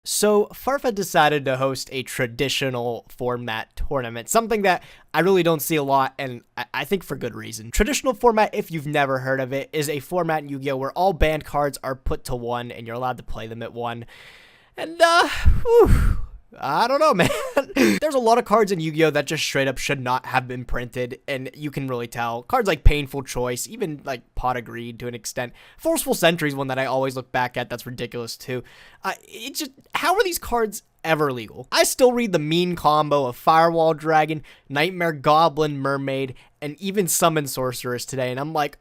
So, Farfa decided to host a traditional format tournament, something that I really don't see a lot, and I think for good reason. Traditional format, if you've never heard of it, is a format in Yu-Gi-Oh! Where all banned cards are put to one, and you're allowed to play them at one. And, whew, I don't know, man. There's a lot of cards in Yu-Gi-Oh! That just straight up should not have been printed, and you can really tell. Cards like Painful Choice, even like Pot of Greed to an extent. Forceful Sentry is one that I always look back at. That's ridiculous too. It's just, how are these cards ever legal? I still read the mean combo of Firewall Dragon, Nightmare Goblin, Mermaid, and even Summon Sorceress today, and I'm like,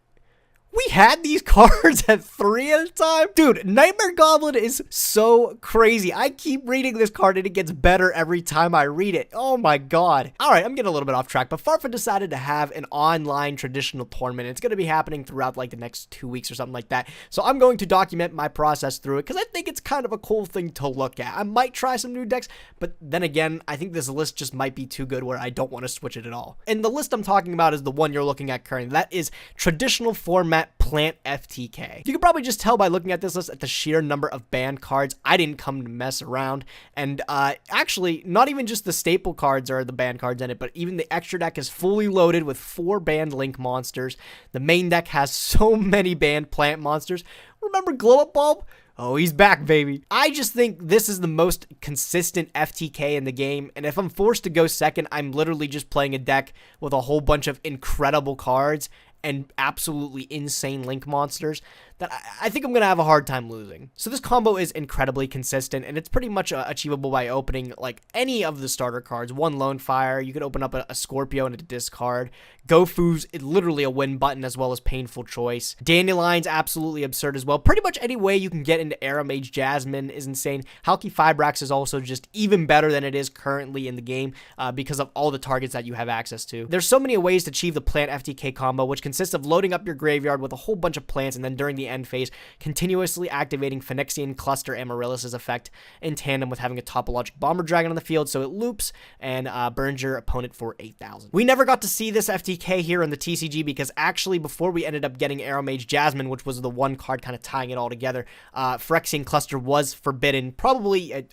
we had these cards at 3 at a time? Dude, Nightmare Goblin is so crazy. I keep reading this card and it gets better every time I read it. Oh my god. Alright, I'm getting a little bit off track, but Farfa decided to have an online traditional tournament. It's going to be happening throughout like the next 2 weeks or something like that. So I'm going to document my process through it because I think it's kind of a cool thing to look at. I might try some new decks, but then again, I think this list just might be too good where I don't want to switch it at all. And the list I'm talking about is the one you're looking at currently. That is traditional format Plant FTK. You can probably just tell by looking at this list at the sheer number of banned cards. I didn't come to mess around, and actually not even just the staple cards are the banned cards in it, but even the extra deck is fully loaded with 4 banned Link monsters. The main deck has so many banned plant monsters. Remember Glow Up Bulb? Oh, he's back, baby. I just think this is the most consistent FTK in the game, and if I'm forced to go second, I'm literally just playing a deck with a whole bunch of incredible cards and absolutely insane Link monsters that I think I'm going to have a hard time losing. So this combo is incredibly consistent, and it's pretty much achievable by opening like any of the starter cards. 1 Lone Fire, you could open up a Scorpio and a discard. Gofu's literally a win button as well as Painful Choice. Dandelion's absolutely absurd as well. Pretty much any way you can get into Arrow Mage Jasmine is insane. Halki Fibrax is also just even better than it is currently in the game because of all the targets that you have access to. There's so many ways to achieve the Plant FTK combo, which consists of loading up your graveyard with a whole bunch of plants and then during the end phase, continuously activating Phoenician Cluster Amaryllis' effect in tandem with having a Topologic Bomber Dragon on the field so it loops and burns your opponent for 8,000. We never got to see this FTK here in the TCG because actually before we ended up getting Arrow Mage Jasmine, which was the one card kind of tying it all together, Phyrexian Cluster was forbidden, probably,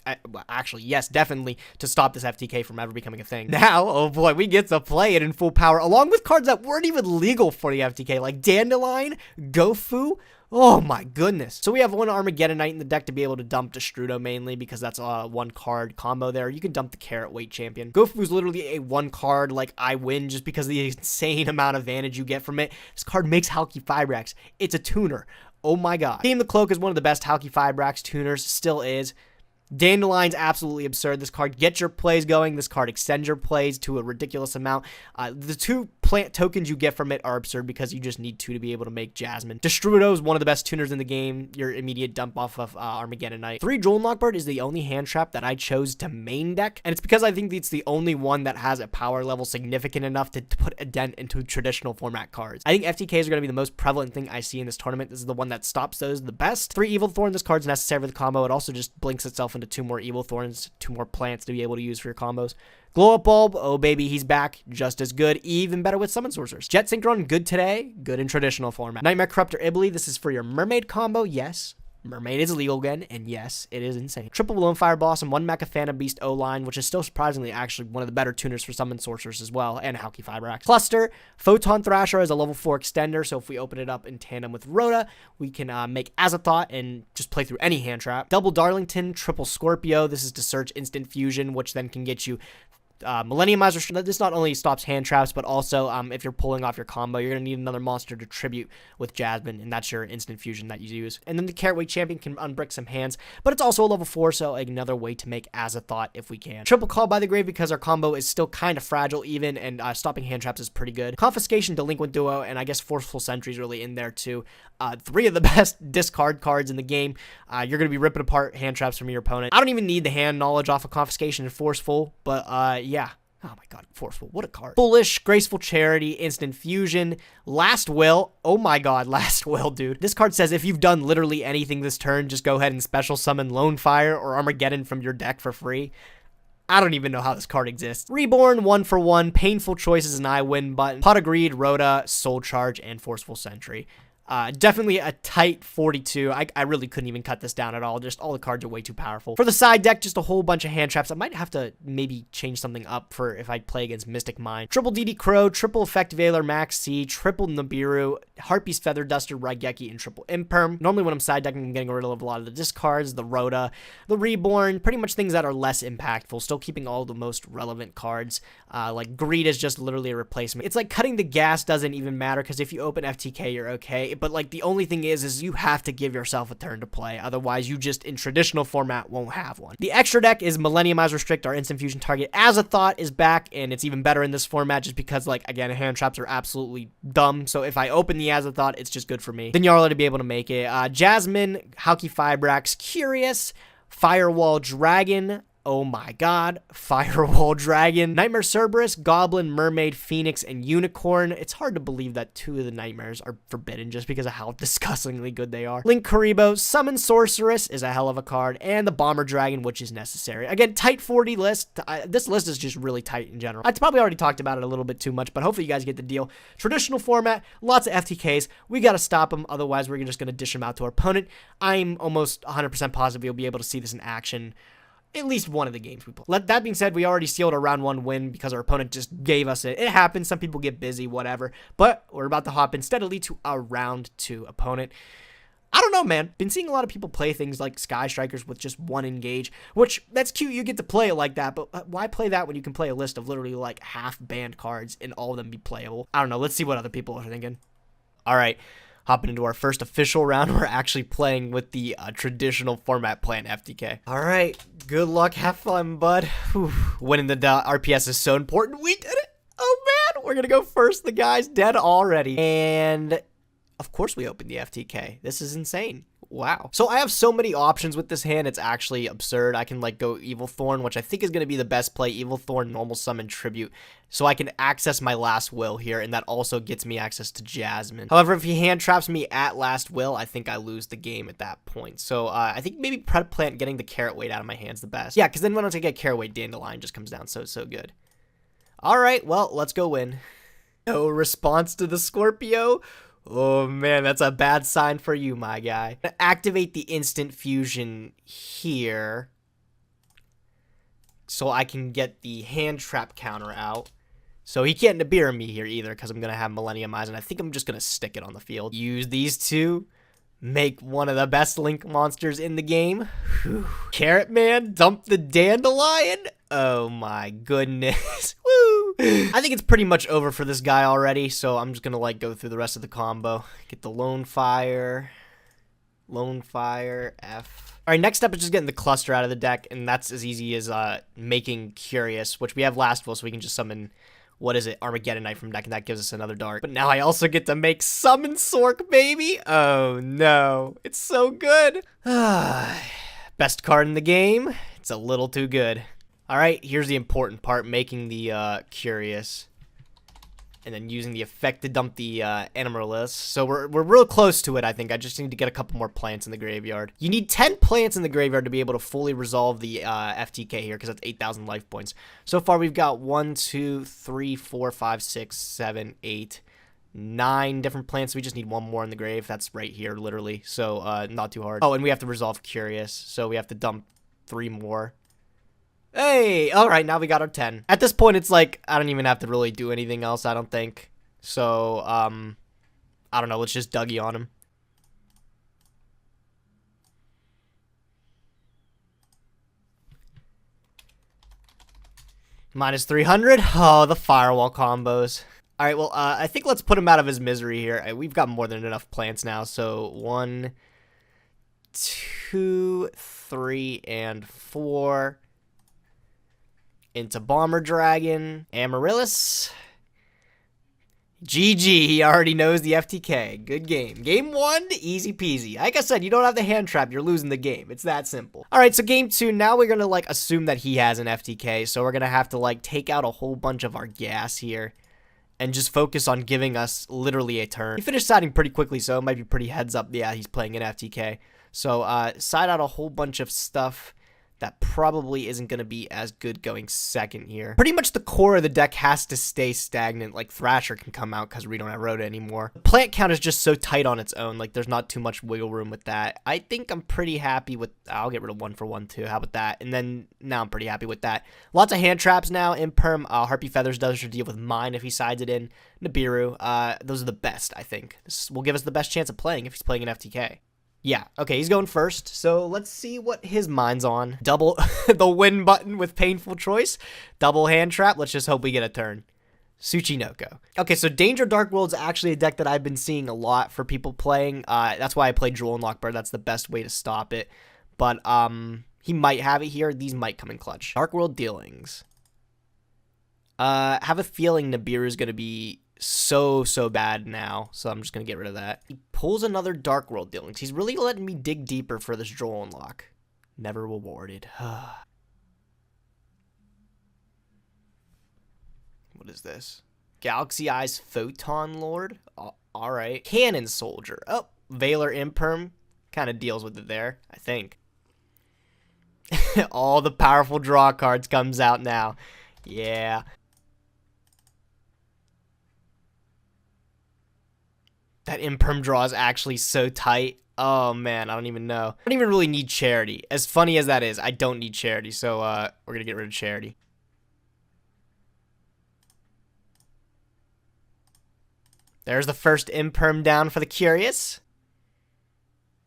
actually, yes, definitely, to stop this FTK from ever becoming a thing. Now, oh boy, we get to play it in full power, along with cards that weren't even legal for the FTK, like Dandelion, Gofu. Oh my goodness. So we have 1 Armageddonite in the deck to be able to dump Destrudo mainly because that's a 1 card combo there. You can dump the Carrot Weight Champion. Gofu's literally a 1 card like I win just because of the insane amount of advantage you get from it. This card makes Halki Fibrax. It's a tuner. Oh my god. Team the Cloak is one of the best Halki Fibrax tuners, still is. Dandelion's absolutely absurd. This card gets your plays going. This card extends your plays to a ridiculous amount. The 2 plant tokens you get from it are absurd because you just need 2 to be able to make Jasmine. Destrudo is one of the best tuners in the game. Your immediate dump off of Armageddonite. 3 Jewel Knockbird is the only hand trap that I chose to main deck, and it's because I think it's the only one that has a power level significant enough to put a dent into traditional format cards. I think FTKs are going to be the most prevalent thing I see in this tournament. This is the one that stops those the best. 3 Evil Thorn. This card's necessary for the combo. It also just blinks itself into 2 more Evil Thorns, 2 more plants to be able to use for your combos. Glow Up Bulb, oh baby, he's back, just as good, even better with Summon Sorcerers. Jet Synchron, good today, good in traditional format. Nightmare Corruptor Ibly, this is for your Mermaid combo, yes. Mermaid is legal again, and yes, it is insane. Triple Lone Fire Blossom, 1 Mecha Phantom Beast O-Line, which is still surprisingly actually one of the better tuners for Summon Sorcerers as well, and Halki Fibrax. Cluster, Photon Thrasher is a level 4 extender, so if we open it up in tandem with Rhoda, we can make Azathoth and just play through any hand trap. Double Darlington, Triple Scorpio, this is to search Instant Fusion, which then can get you Millenniumizer. This not only stops hand traps, but also if you're pulling off your combo, you're going to need another monster to tribute with Jasmine, and that's your instant fusion that you use. And then the Carrot Weight Champion can unbrick some hands, but it's also a level 4, so another way to make Azathoth if we can. Triple Call by the Grave because our combo is still kind of fragile even, and stopping hand traps is pretty good. Confiscation, Delinquent Duo, and I guess Forceful Sentry is really in there too. 3 of the best discard cards in the game. You're going to be ripping apart hand traps from your opponent. I don't even need the hand knowledge off of Confiscation and Forceful, but yeah. Oh my god, Forceful, what a card. Foolish, Graceful Charity, Instant Fusion, Last Will. Oh my god, Last Will, dude. This card says if you've done literally anything this turn, just go ahead and special summon Lone Fire or Armageddon from your deck for free. I don't even know how this card exists. Reborn, 1 for 1, Painful Choice is an I win button, Pot of Greed, Rhoda, Soul Charge, and Forceful Sentry. Definitely a tight 42. I really couldn't even cut this down at all. Just all the cards are way too powerful. For the side deck, just a whole bunch of hand traps. I might have to maybe change something up for if I play against Mystic Mine. Triple DD Crow, triple Effect Veiler, Max C, triple Nibiru, Harpy's Feather Duster, Raigeki, and triple Imperm. Normally when I'm side decking, I'm getting rid of a lot of the discards, the Rhoda, the Reborn, pretty much things that are less impactful, still keeping all the most relevant cards. Like Greed is just literally a replacement. It's like cutting the gas doesn't even matter, because if you open FTK, you're okay. But like the only thing is you have to give yourself a turn to play. Otherwise, you just in traditional format won't have one. The extra deck is Millenniumize Restrict. Our instant fusion target as a thought is back, and it's even better in this format just because, like, again, hand traps are absolutely dumb. So if I open the as a thought, it's just good for me. Then Yarla to be able to make it. Jasmine, Hauki Fibrax, Curious, Firewall Dragon. Oh my god. Firewall Dragon, Nightmare Cerberus, Goblin, Mermaid, Phoenix, and Unicorn. It's hard to believe that 2 of the Nightmares are forbidden just because of how disgustingly good they are. Link Karibo, Summon Sorceress is a hell of a card, and the Bomber Dragon, which is necessary. Again, tight 40 list. This list is just really tight in general. I probably already talked about it a little bit too much, but hopefully you guys get the deal. Traditional format, lots of FTKs. We got to stop them, otherwise we're just going to dish them out to our opponent. I'm almost 100% positive you'll be able to see this in action at least one of the games we play. That being said, we already sealed a round 1 win because our opponent just gave us it. It happens. Some people get busy, whatever. But we're about to hop in steadily to a round 2 opponent. I don't know, man. Been seeing a lot of people play things like Sky Strikers with just 1 engage, which that's cute. You get to play it like that, but why play that when you can play a list of literally like half banned cards and all of them be playable? I don't know. Let's see what other people are thinking. All right. Hopping into our first official round, we're actually playing with the traditional format plan FTK. All right, good luck, have fun, bud. Whew. Winning the RPS is so important. We did it. Oh man, we're gonna go first. The guy's dead already, and of course we opened the FTK. This is insane. Wow. So I have so many options with this hand, it's actually absurd. I can like go Evil Thorn, which I think is going to be the best play. Evil Thorn, Normal Summon, Tribute. So I can access my Last Will here, and that also gets me access to Jasmine. However, if he hand traps me at Last Will, I think I lose the game at that point. So I think maybe Prep Plant getting the Carrot Weight out of my hand's the best. Yeah, because then once I get Carrot Weight, Dandelion just comes down so good. All right, well, let's go win. No response to the Scorpio. Oh man, that's a bad sign for you, my guy. Activate the instant fusion here so I can get the hand trap counter out. So he can't Nibiru me here either because I'm going to have Millenniumize, and I think I'm just going to stick it on the field. Use these two. Make one of the best Link monsters in the game. Whew. Carrot Man, dump the Dandelion. Oh my goodness. Woo! I think it's pretty much over for this guy already, so I'm just gonna like go through the rest of the combo. Get the Lone Fire, F. All right, next up is just getting the Cluster out of the deck, and that's as easy as making Curious, which we have Last Will, so we can just summon, what is it, Armageddon Knight from deck, and that gives us another Dart. But now I also get to make Summon Sork, baby. Oh no, it's so good. Best card in the game. It's a little too good. All right, here's the important part, making the Curious. And then using the effect to dump the Animalist. So we're real close to it, I think. I just need to get a couple more plants in the graveyard. You need 10 plants in the graveyard to be able to fully resolve the FTK here, because that's 8,000 life points. So far, we've got 1, 2, 3, 4, 5, 6, 7, 8, 9 different plants. We just need one more in the grave. That's right here, literally. So not too hard. Oh, and we have to resolve Curious. So we have to dump 3 more. Hey, all right, now we got our 10. At this point, it's like, I don't even have to really do anything else, I don't think. So, I don't know, let's just Dougie on him. Minus 300. Oh, the Firewall combos. All right, well, I think let's put him out of his misery here. We've got more than enough plants now, so 1, 2, 3, and 4. Into Bomber Dragon, Amaryllis. GG, he already knows the FTK. Good game. Game 1, easy peasy. Like I said, you don't have the hand trap, you're losing the game. It's that simple. All right, so game 2, now we're gonna like assume that he has an FTK, so we're gonna have to like take out a whole bunch of our gas here and just focus on giving us literally a turn. He finished siding pretty quickly, so it might be pretty heads up. Yeah, he's playing an FTK. So side out a whole bunch of stuff that probably isn't going to be as good going second here. Pretty much the core of the deck has to stay stagnant. Like Thrasher can come out because we don't have Rhoda anymore. The plant count is just so tight on its own. Like there's not too much wiggle room with that. I think I'm pretty happy with, I'll get rid of 1-for-1 too. How about that? And then now I'm pretty happy with that. Lots of hand traps now. Imperm, Harpy Feathers does your deal with mine if he sides it in. Nibiru, those are the best, I think. This will give us the best chance of playing if he's playing an FTK. Yeah, okay, he's going first, so let's see what his mind's on. Double the win button with Painful Choice. Double hand trap, let's just hope we get a turn. Tsuchinoko. Okay, so Danger Dark World's actually a deck that I've been seeing a lot for people playing. That's why I played Droll and Lockbird. That's the best way to stop it. But he might have it here. These might come in clutch. Dark World Dealings. Have a feeling Nibiru's going to be so bad now, so I'm just gonna get rid of that. He pulls another Dark World Dealings. He's really letting me dig deeper for this Droll unlock. Never rewarded. What is this? Galaxy Eyes Photon Lord? Alright. Cannon Soldier. Oh, Valor Imperm. Kind of deals with it there, I think. All the powerful draw cards comes out now. Yeah. That Imperm draw is actually so tight. Oh, man, I don't even know. I don't even really need Charity. As funny as that is, I don't need Charity, so we're going to get rid of Charity. There's the first Imperm down for the curious.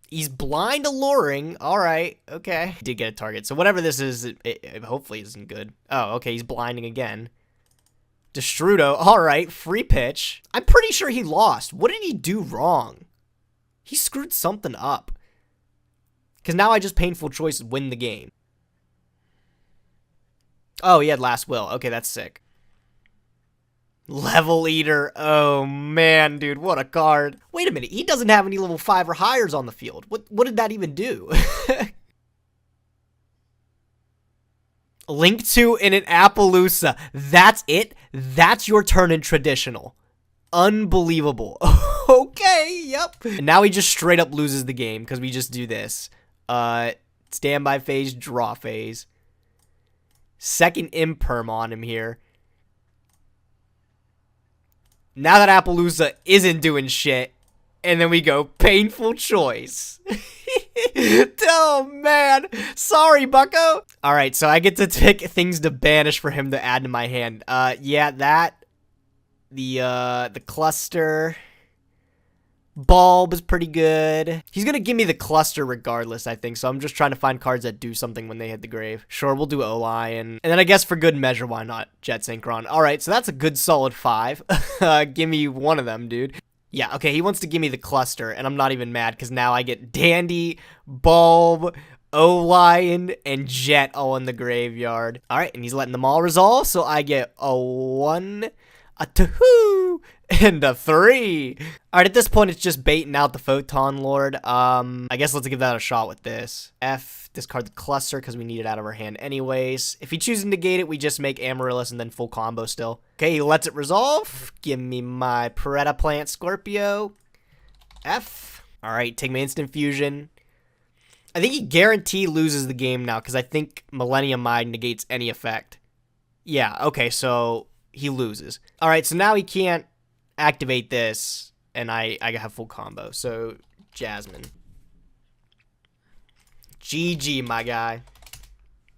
He's blind alluring. All right, okay. He did get a target, so whatever this is, it hopefully isn't good. Oh, okay, he's blinding again. Destrudo, alright, free pitch. I'm pretty sure he lost. What did he do wrong? He screwed something up. Because now I just Painful Choice win the game. Oh, he had Last Will. Okay, that's sick. Level Eater. Oh, man, dude, what a card. Wait a minute, he doesn't have any level 5 or highers on the field. What did that even do? Link to in an Appaloosa. That's it? That's your turn in traditional. Unbelievable. Okay, yep. And now he just straight up loses the game because we just do this. Standby phase, draw phase. Second Imperm on him here. Now that Appaloosa isn't doing shit. And then we go Painful Choice. Oh, man. Sorry, bucko. All right, so I get to pick things to banish for him to add to my hand. Yeah, that. The cluster. Bulb is pretty good. He's going to give me the cluster regardless, I think. So I'm just trying to find cards that do something when they hit the grave. Sure, we'll do O-Lion. And then I guess for good measure, why not Jet Synchron? All right, so that's a good solid 5. Give me one of them, dude. Yeah, okay, he wants to give me the cluster, and I'm not even mad, because now I get Dandy, Bulb, O-Lion, and Jet all in the graveyard. Alright, and he's letting them all resolve, so I get a 1, a 2, and a 3. Alright, at this point, it's just baiting out the Photon Lord. I guess let's give that a shot with this. F, discard the cluster, because we need it out of our hand anyways. If he chooses to negate it, we just make Amaryllis and then full combo still. Okay, he lets it resolve. Give me my Paretta Plant Scorpio. F. Alright, take my Instant Fusion. I think he guaranteed loses the game now, because I think Millennium Mind negates any effect. Yeah, okay, so he loses. Alright, so now he can't activate this, and I have full combo. So, Jasmine. GG, my guy.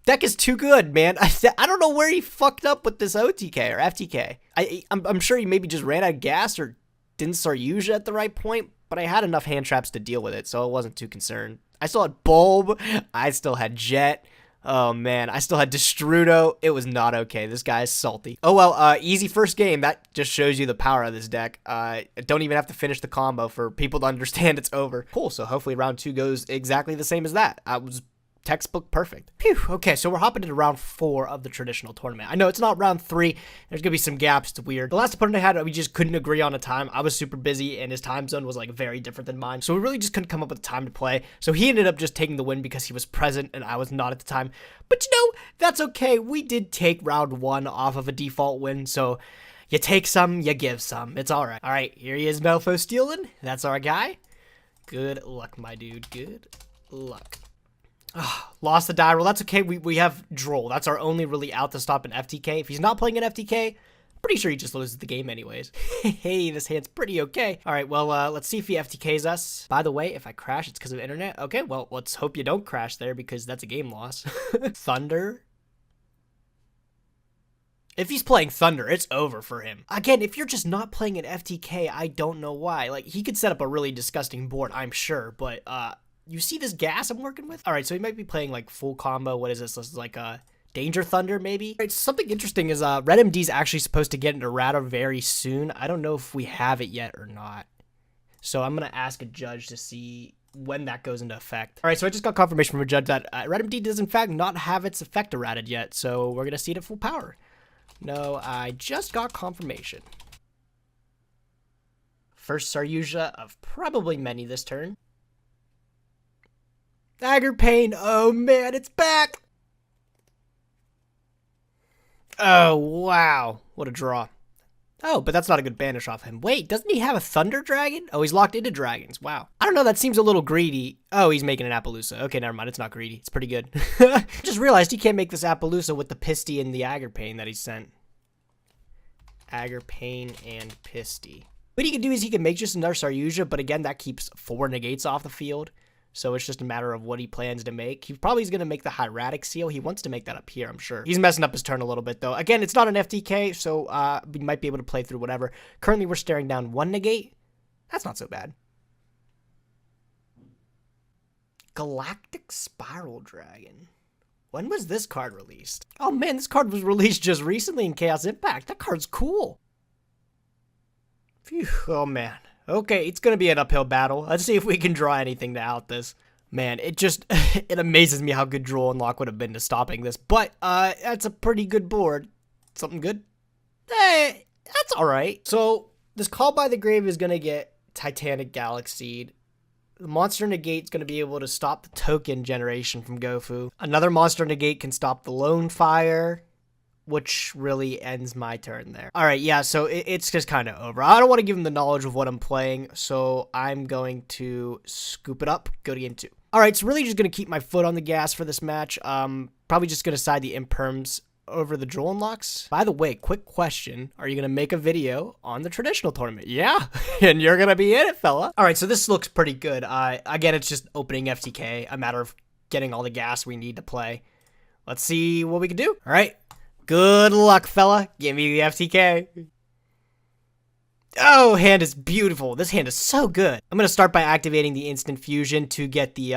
Deck is too good, man. I don't know where he fucked up with this OTK or FTK. I'm sure he maybe just ran out of gas or didn't start yugioh at the right point, but I had enough hand traps to deal with it, so I wasn't too concerned. I still had Bulb. I still had Jet. Oh, man. I still had Destrudo. It was not okay. This guy is salty. Oh, well, easy first game. That just shows you the power of this deck. Don't even have to finish the combo for people to understand it's over. Cool. So hopefully round 2 goes exactly the same as that. I was textbook perfect. Phew. Okay, so we're hopping into round 4 of the traditional tournament. I know it's not round 3. There's gonna be some gaps. It's weird. The last opponent I had, we just couldn't agree on a time. I was super busy, and his time zone was like very different than mine. So we really just couldn't come up with a time to play. So he ended up just taking the win because he was present, and I was not at the time. But you know, that's okay. We did take round 1 off of a default win, so you take some, you give some. It's all right. All right, here he is, Melfo stealing. That's our guy. Good luck, my dude. Good luck. Lost the die roll. That's okay. We have Droll. That's our only really out to stop an FTK. If he's not playing an FTK, pretty sure he just loses the game anyways. Hey, this hand's pretty okay. All right, well, let's see if he FTKs us. By the way, if I crash, it's because of internet. Okay, well, let's hope you don't crash there because that's a game loss. Thunder. If he's playing Thunder, it's over for him. Again, if you're just not playing an FTK, I don't know why. Like, he could set up a really disgusting board, I'm sure, but, you see this gas I'm working with? All right, so he might be playing, like, full combo. What is this? This is like a Danger Thunder, maybe? All right, something interesting is Red MD is actually supposed to get an errata very soon. I don't know if we have it yet or not. So I'm going to ask a judge to see when that goes into effect. All right, so I just got confirmation from a judge that Red MD does, in fact, not have its effect errated yet. So we're going to see it at full power. No, I just got confirmation. First Saryuja of probably many this turn. Dagger Pain. Oh, man, it's back. Oh, wow. What a draw. Oh, but that's not a good banish off him. Wait, doesn't he have a Thunder Dragon? Oh, he's locked into dragons. Wow. I don't know, that seems a little greedy. Oh, he's making an Appaloosa. Okay, never mind. It's not greedy. It's pretty good. Just realized he can't make this Appaloosa with the Pisty and the Dagger Pain that he sent. Dagger Pain and Pisty. What he can do is he can make just another Saryuja, but again, that keeps 4 negates off the field. So it's just a matter of what he plans to make. He probably is going to make the Hieratic Seal. He wants to make that up here, I'm sure. He's messing up his turn a little bit, though. Again, it's not an FTK, so we might be able to play through whatever. Currently, we're staring down 1 negate. That's not so bad. Galactic Spiral Dragon. When was this card released? Oh, man, this card was released just recently in Chaos Impact. That card's cool. Phew, oh, man. Okay, it's going to be an uphill battle. Let's see if we can draw anything to out this. Man, it amazes me how good Droll and Lock would have been to stopping this. But, that's a pretty good board. Something good? That's alright. So, this Call by the Grave is going to get Titanic Galaxied. The Monster Negate is going to be able to stop the token generation from Gofu. Another Monster Negate can stop the Lone Fire, which really ends my turn there. All right, yeah, so it's just kind of over. I don't want to give him the knowledge of what I'm playing, so I'm going to scoop it up, go to game 2. All right, so really just going to keep my foot on the gas for this match. Probably just going to side the imperms over the Droll Unlocks. By the way, quick question. Are you going to make a video on the traditional tournament? Yeah, and you're going to be in it, fella. All right, so this looks pretty good. Again, it's just opening FTK, a matter of getting all the gas we need to play. Let's see what we can do. All right. Good luck, fella. Give me the FTK. Oh, hand is beautiful. This hand is so good. I'm going to start by activating the Instant Fusion to get the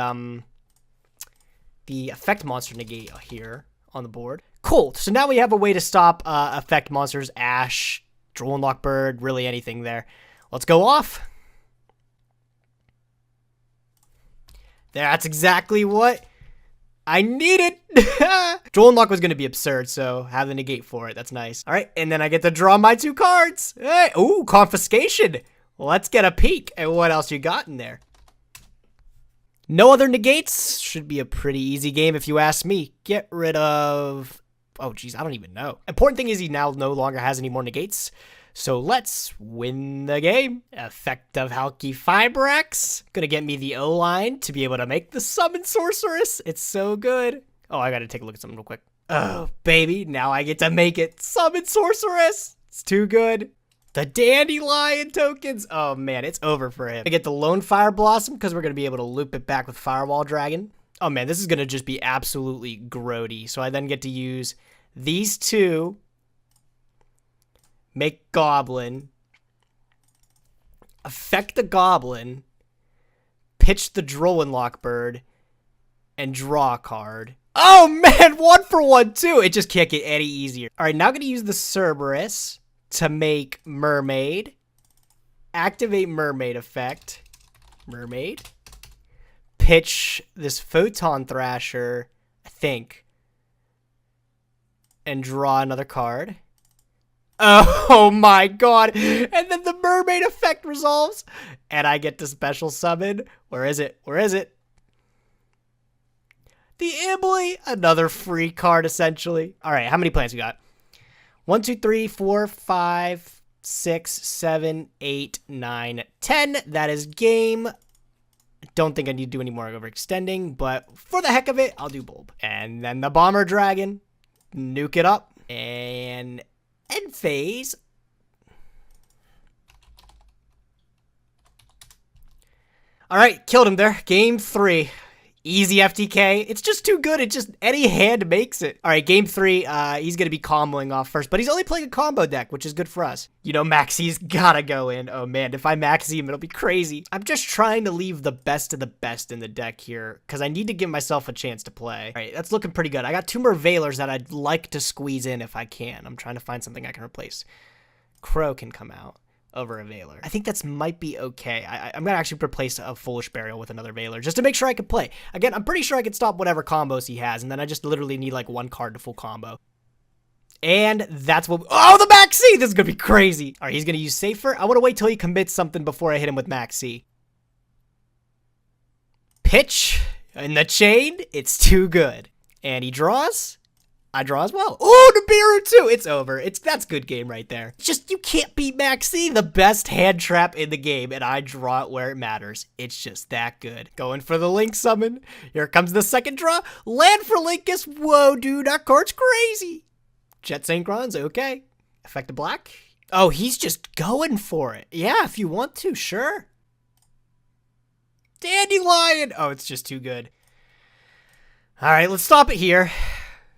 Effect Monster Negate here on the board. Cool. So now we have a way to stop Effect Monsters, Ash, Droll and Lockbird, really anything there. Let's go off. That's exactly what I needed. Droll and Lock was going to be absurd, so have the negate for it. That's nice. All right, and then I get to draw my 2 cards. Hey, ooh, Confiscation. Let's get a peek at what else you got in there. No other negates. Should be a pretty easy game if you ask me. Get rid of... Oh, geez, I don't even know. Important thing is he now no longer has any more negates. So let's win the game. Effect of Halki Fibrex. Gonna get me the O-line to be able to make the Summon Sorceress. It's so good. Oh, I gotta take a look at something real quick. Oh, baby, now I get to make it. Summon Sorceress. It's too good. The Dandelion tokens. Oh, man, it's over for him. I get the Lone Fire Blossom because we're gonna be able to loop it back with Firewall Dragon. Oh, man, this is gonna just be absolutely grody. So I then get to use these 2. Make Goblin, affect the Goblin, pitch the Droll and Lockbird, and draw a card. Oh man, 1 for 1 too. It just can't get any easier. All right, now I'm going to use the Cerberus to make Mermaid, activate Mermaid effect, Mermaid, pitch this Photon Thrasher, I think, and draw another card. Oh my god. And then the Mermaid effect resolves. And I get to special summon. Where is it? Where is it? The Imbly. Another free card, essentially. Alright, how many plans we got? 1, 2, 3, 4, 5, 6, 7, 8, 9, 10. That is game Don't think I need to do any more overextending, but for the heck of it, I'll do Bulb. And then the Bomber Dragon. Nuke it up. And end phase. All right, killed him there. Game 3. Easy FTK. It's just too good. It just, any hand makes it. All right, game 3, he's going to be comboing off first, but he's only playing a combo deck, which is good for us. You know, Maxie's got to go in. Oh, man, if I Maxie him, it'll be crazy. I'm just trying to leave the best of the best in the deck here because I need to give myself a chance to play. All right, that's looking pretty good. I got 2 more Veilers that I'd like to squeeze in if I can. I'm trying to find something I can replace. Crow can come out over a Veiler. I think that's might be okay. I'm going to actually replace a Foolish Burial with another Veiler just to make sure I can play. Again, I'm pretty sure I can stop whatever combos he has, and then I just literally need like 1 card to full combo. And that's what... Oh, the Max C! This is going to be crazy. All right, he's going to use Safer. I want to wait till he commits something before I hit him with Max C. Pitch in the chain. It's too good. And he draws... I draw as well. Oh, Nibiru too. It's over. That's good game right there. Just, you can't beat Maxi, the best hand trap in the game, and I draw it where it matters. It's just that good. Going for the Link summon. Here comes the second draw. Land for Linkus. Whoa, dude, that card's crazy. Jet Synchron's okay. Effective Black. Oh, he's just going for it. Yeah, if you want to, sure. Dandelion. Oh, it's just too good. All right, let's stop it here.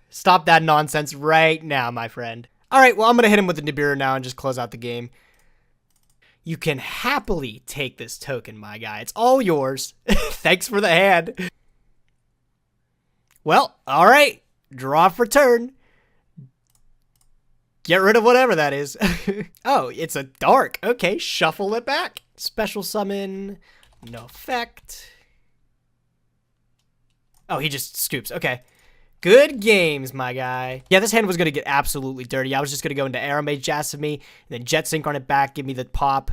Stop that nonsense right now, my friend. All right, well, I'm going to hit him with the Nibiru now and just close out the game. You can happily take this token, my guy. It's all yours. Thanks for the hand. Well, all right. Draw for turn. Get rid of whatever that is. Oh, it's a dark. Okay, shuffle it back. Special summon. No effect. Oh, he just scoops. Okay. Good games, my guy. Yeah, this hand was going to get absolutely dirty. I was just going to go into Aramage Jasmine, and then Jet Sync on it back, give me the pop.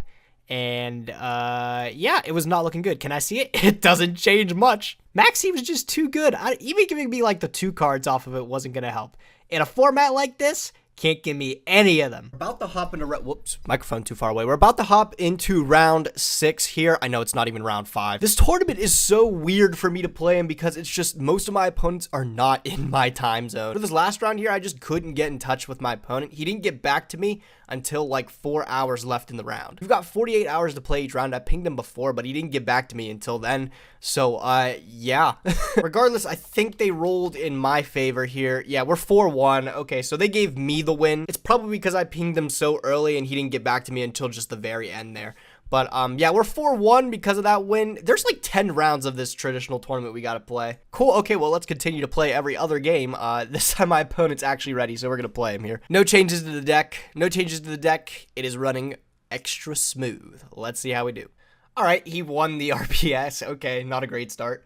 And, yeah, it was not looking good. Can I see it? It doesn't change much. Maxi was just too good. Even giving me, like, the 2 cards off of it wasn't going to help. In a format like this, can't give me any of them. About to hop into whoops, microphone too far away. We're about to hop into round 6 here. I know it's not even round 5. This tournament is so weird for me to play in because it's just most of my opponents are not in my time zone. For this last round here, I just couldn't get in touch with my opponent. He didn't get back to me until like 4 hours left in the round. We've got 48 hours to play each round. I pinged him before, but he didn't get back to me until then. So, yeah. Regardless, I think they rolled in my favor here. Yeah, we're 4-1. Okay, so they gave me the win. It's probably because I pinged him so early and he didn't get back to me until just the very end there. But, yeah, we're 4-1 because of that win. There's like 10 rounds of this traditional tournament we got to play. Cool. Okay, well, let's continue to play every other game. This time my opponent's actually ready, so we're going to play him here. No changes to the deck. No changes to the deck. It is running extra smooth. Let's see how we do. All right, he won the RPS. Okay, not a great start.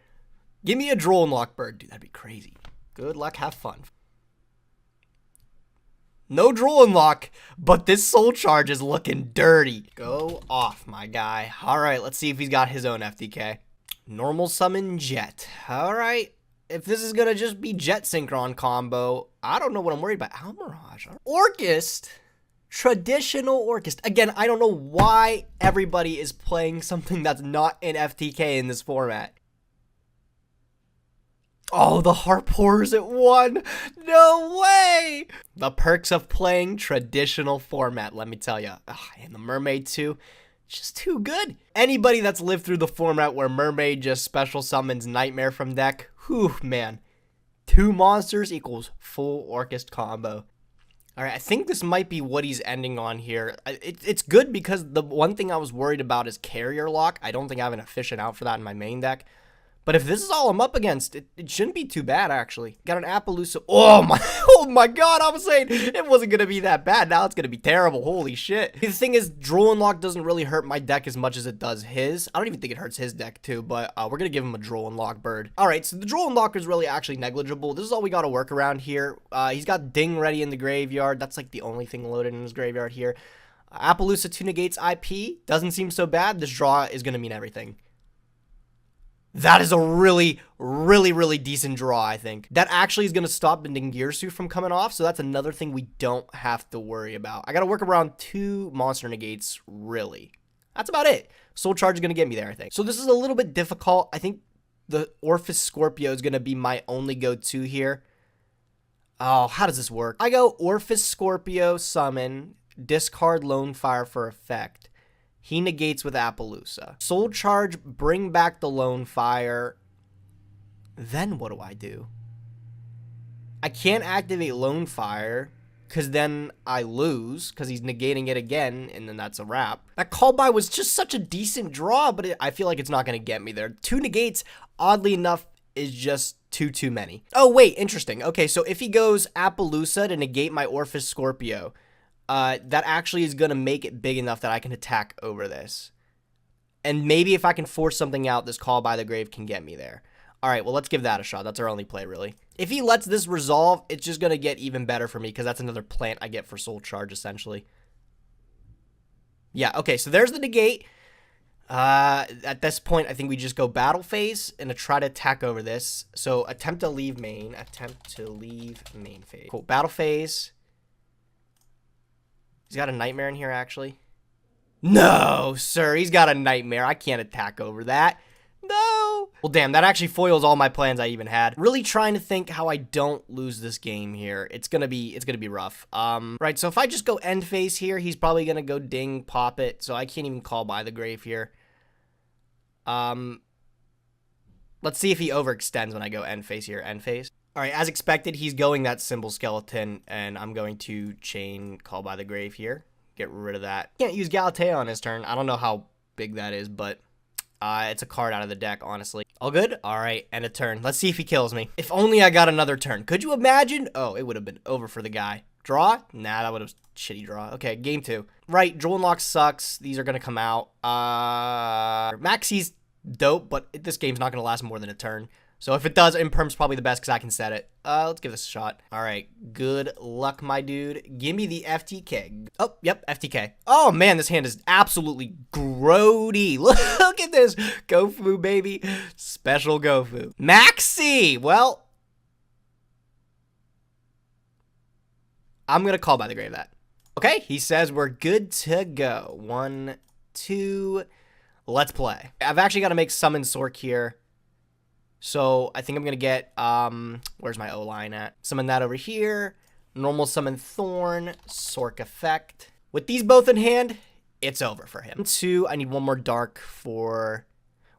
Give me a Droll and Lockbird. Dude, that'd be crazy. Good luck. Have fun. No Droll and Lock, but this Soul Charge is looking dirty. Go off, my guy. All right, let's see if he's got his own FDK. Normal summon Jet. All right. If this is going to just be Jet Synchron combo, I don't know what I'm worried about. Almirage. Orchist. Traditional Orchist. Again, I don't know why everybody is playing something that's not an FTK in this format. Oh, the Harpours at 1. No way. The perks of playing traditional format, let me tell you. And the Mermaid too. Just too good. Anybody that's lived through the format where Mermaid just special summons Nightmare from deck, whew, man. 2 monsters equals full Orchist combo. All right, I think this might be what he's ending on here. It's good because the one thing I was worried about is Carrier Lock. I don't think I have an efficient out for that in my main deck. But if this is all I'm up against, it shouldn't be too bad, actually. Got an Appaloosa. Oh my god, I was saying it wasn't going to be that bad. Now it's going to be terrible. Holy shit. The thing is, Droll and Lock doesn't really hurt my deck as much as it does his. I don't even think it hurts his deck, too, but we're going to give him a Droll and Lock bird. All right, so the Droll and Lock is really actually negligible. This is all we got to work around here. He's got Ding ready in the graveyard. That's like the only thing loaded in his graveyard here. Appaloosa 2 negates IP. Doesn't seem so bad. This draw is going to mean everything. That is a really, really, really decent draw, I think. That actually is going to stop the Ningirsu from coming off, so that's another thing we don't have to worry about. I got to work around 2 monster negates, really. That's about it. Soul Charge is going to get me there, I think. So this is a little bit difficult. I think the Orphis Scorpio is going to be my only go-to here. Oh, how does this work? I go Orphis Scorpio, summon, discard Lone Fire for effect. He negates with Appaloosa. Soul Charge, bring back the Lone Fire. Then what do I do? I can't activate Lone Fire, because then I lose, because he's negating it again, and then that's a wrap. That call by was just such a decent draw, but I feel like it's not going to get me there. 2 negates, oddly enough, is just too many. Oh, wait, interesting. Okay, so if he goes Appaloosa to negate my Orphis Scorpio, that actually is going to make it big enough that I can attack over this. And maybe if I can force something out, this Call by the Grave can get me there. All right, well, let's give that a shot. That's our only play, really. If he lets this resolve, it's just going to get even better for me because that's another plant I get for Soul Charge, essentially. Yeah, okay, so there's the negate. At this point, I think we just go battle phase and try to attack over this. So attempt to leave main. Attempt to leave main phase. Cool, battle phase. He's got a Nightmare in here, actually. No, sir, he's got a Nightmare. I can't attack over that. No. Well, damn, that actually foils all my plans I even had. Really trying to think how I don't lose this game here. It's gonna be rough. Right, so if I just go end phase here, he's probably gonna go ding, pop it, so I can't even Call by the Grave here. Let's see if he overextends when I go end phase here, end phase. All right, as expected, he's going that Symbol Skeleton, and I'm going to chain Call by the Grave here. Get rid of that. Can't use Galatea on his turn. I don't know how big that is, but it's a card out of the deck, honestly. All good? All right, end a turn. Let's see if he kills me. If only I got another turn. Could you imagine? Oh, it would have been over for the guy. Draw? Nah, that would have shitty draw. Okay, game 2. Right, Jewel Unlock sucks. These are going to come out. Maxi's dope, but this game's not going to last more than a turn. So if it does, Imperm's probably the best because I can set it. Let's give this a shot. All right, good luck, my dude. Give me the FTK. Oh, yep, FTK. Oh, man, this hand is absolutely grody. Look at this. Gofu, baby. Special Gofu. Maxi! Well, I'm going to Call by the Grave that. Okay, he says we're good to go. 1, 2, let's play. I've actually got to make Summon Sork here. So I think I'm going to get, where's my O-line at? Summon that over here. Normal summon Thorn, Sork effect. With these both in hand, it's over for him. 2, I need one more dark for,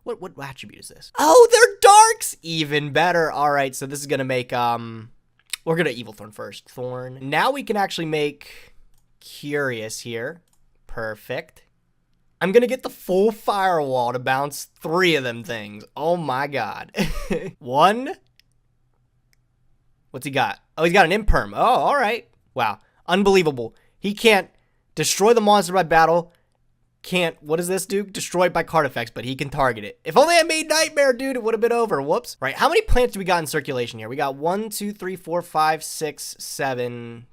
what attribute is this? Oh, they're darks! Even better. All right, so this is going to make, we're going to Evil Thorn first. Thorn. Now we can actually make Curious here. Perfect. I'm going to get the full firewall to bounce 3 of them things. Oh my god. 1. What's he got? Oh, he's got an Imperm. Oh, all right. Wow. Unbelievable. He can't destroy the monster by battle. Can't, what does this do? Destroy it by card effects, but he can target it. If only I made Nightmare, dude, it would have been over. Whoops. Right, how many plants do we got in circulation here? We got 1, 2, 3, 4, 5, 6, 7,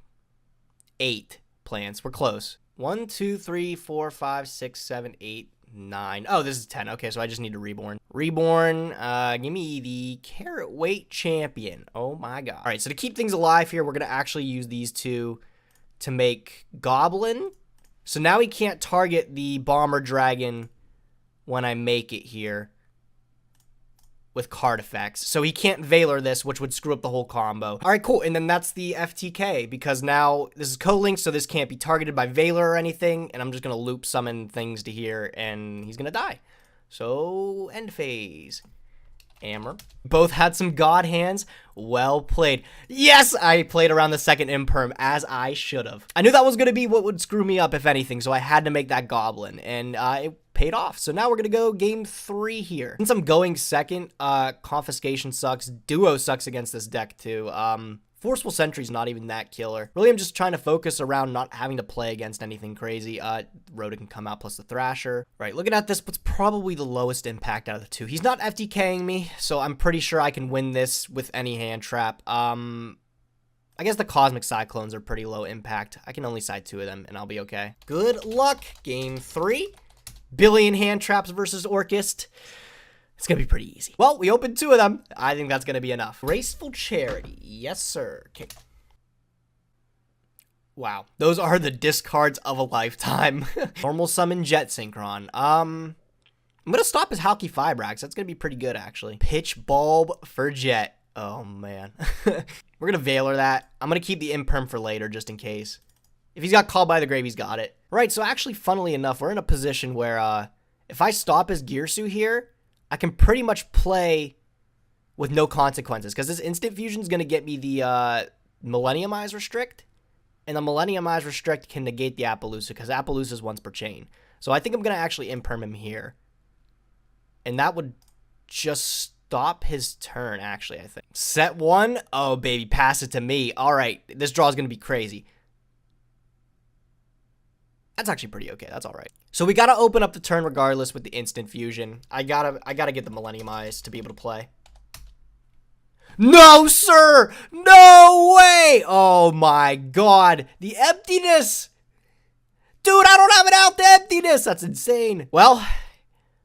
8 plants. We're close. 1, 2, 3, 4, 5, 6, 7, 8, 9. Oh, this is 10. Okay, so I just need to Reborn. Reborn, give me the Carrot Weight Champion. Oh my god. All right, so to keep things alive here, we're going to actually use these 2 to make Goblin. So now he can't target the Bomber Dragon when I make it here with card effects. So he can't Valor this, which would screw up the whole combo. All right, cool. And then that's the FTK, because now this is co-linked, so this can't be targeted by Valor or anything, and I'm just going to loop summon things to here, and he's going to die. So, end phase. Hammer. Both had some god hands. Well played. Yes, I played around the second Imperm, as I should have. I knew that was going to be what would screw me up, if anything, so I had to make that Goblin, and it paid off. So now we're going to go game 3 here. Since I'm going second, Confiscation sucks. Duo sucks against this deck, too. Forceful Sentry's not even that killer. Really, I'm just trying to focus around not having to play against anything crazy. Rhoda can come out plus the Thrasher. Right, looking at this, what's probably the lowest impact out of the 2. He's not FTKing me, so I'm pretty sure I can win this with any hand trap. I guess the Cosmic Cyclones are pretty low impact. I can only side 2 of them, and I'll be okay. Good luck. Game 3. Billion hand traps versus Orchist. It's going to be pretty easy. Well, we opened 2 of them. I think that's going to be enough. Graceful Charity. Yes, sir. Okay. Wow. Those are the discards of a lifetime. Normal summon Jet Synchron. I'm going to stop his Halky Fibrax. That's going to be pretty good, actually. Pitch Bulb for Jet. Oh, man. We're going to Veiler that. I'm going to keep the Imperm for later, just in case. If he's got Called by the Grave, he's got it. Right, so actually, funnily enough, we're in a position where if I stop his Gearsu here, I can pretty much play with no consequences. Because this Instant Fusion is going to get me the Millenniumize Restrict. And the Millenniumize Restrict can negate the Appaloosa, because Appaloosa is once per chain. So I think I'm going to actually Imperm him here. And that would just stop his turn, actually, I think. Set 1. Oh, baby, pass it to me. All right, this draw is going to be crazy. That's actually pretty okay. That's all right. So we got to open up the turn regardless with the Instant Fusion. I gotta get the Millenniumize to be able to play. No, sir! No way! Oh, my God. The emptiness! Dude, I don't have it out, the emptiness! That's insane. Well,